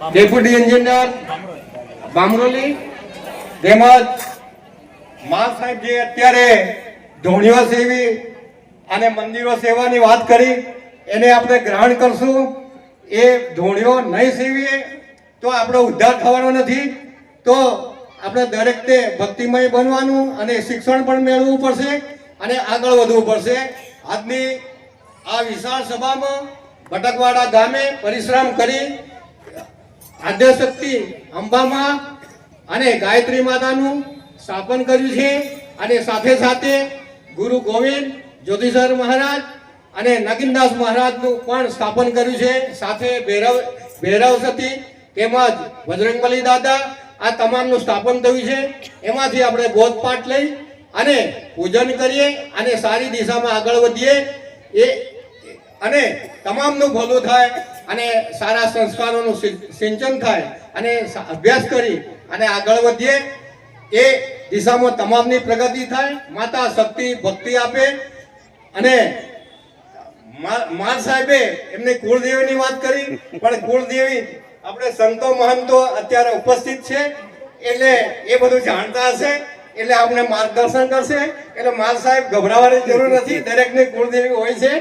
Deputy engineer Bamroli તેમજ મા સાહેબ જે અત્યારે ધોણીઓ સેવી અને મંદિરો સેવાની વાત કરી એને આપણે ગ્રહણ કરશું. એ ધોણીઓ નહીં સેવીએ તો આપણો ઉદ્ધાર થવાનો નથી. તો આપણે દરેક તે ભક્તિમય બનવાનું અને શિક્ષણ પણ મેળવવું પડશે અને આગળ વધવું પડશે. આજની આ વિશાળ સભામાં ભટકવાડા ગામે પરિશ્રમ કરી આદ્યશક્તિ અંબામાં અને ગાયત્રી માતાનું સ્થાપન કર્યું છે અને સાથે સાથે ગુરુ ગોવિંદ જ્યોતિષર મહારાજ અને નગીનદાસ મહારાજનું પણ સ્થાપન કર્યું છે. સાથે ભૈરવ સતી તેમજ બજરંગબલી દાદા આ તમામનું સ્થાપન થયું છે. એમાંથી આપણે બોધપાઠ લઈ અને પૂજન કરીએ અને સારી દિશામાં આગળ વધીએ અને તમામનું ભલું થાય અને સારા સંસ્કારોનું સિંચન થાય અને અભ્યાસ કરી અને આગળ વધીએ. એ દિશામાં તમામની પ્રગતિ થાય. માતા શક્તિ ભક્તિ આપે. અને માર સાહેબે એમની કુળદેવીની વાત કરી, પણ કુળદેવી આપણે સંતો મહંતો અત્યારે ઉપસ્થિત છે એટલે એ બધું જાણતા હશે એટલે આપણે માર્ગદર્શન કરશે. એટલે માર સાહેબ ગભરાવાની જરૂર નથી. દરેકની કુળદેવી હોય છે.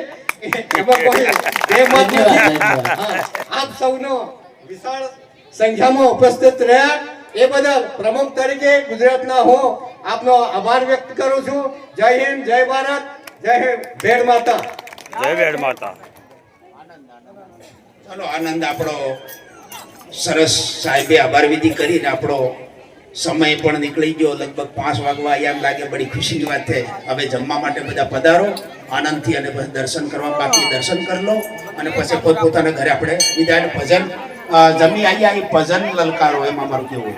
આપ સૌનો વિશાળ સંખ્યામાં ઉપસ્થિત રહ્યા એ બદલ પ્રમુખ તરીકે ગુજરાતના હું આપનો આભાર વ્યક્ત કરું છું. જય હિન્દ, જય ભારત, જય ભેડ માતા. જય ભેડ માતા. ચાલો આનંદ આપણો સરસ સાહેબે આભાર વિધિ કરીને આપણો સમય પણ નીકળી ગયો. લગભગ 5 વાગવા એમ લાગે. બડી ખુશીની વાત છે. હવે જમવા માટે બધા પધારો આનંદથી અને પછી દર્શન કરવા બાકી દર્શન કરી લો અને પછી પોતપોતાના ઘરે આપણે વિદાય ભજન જમી આવી ભજન લલકારો એમાં મારું કેવું.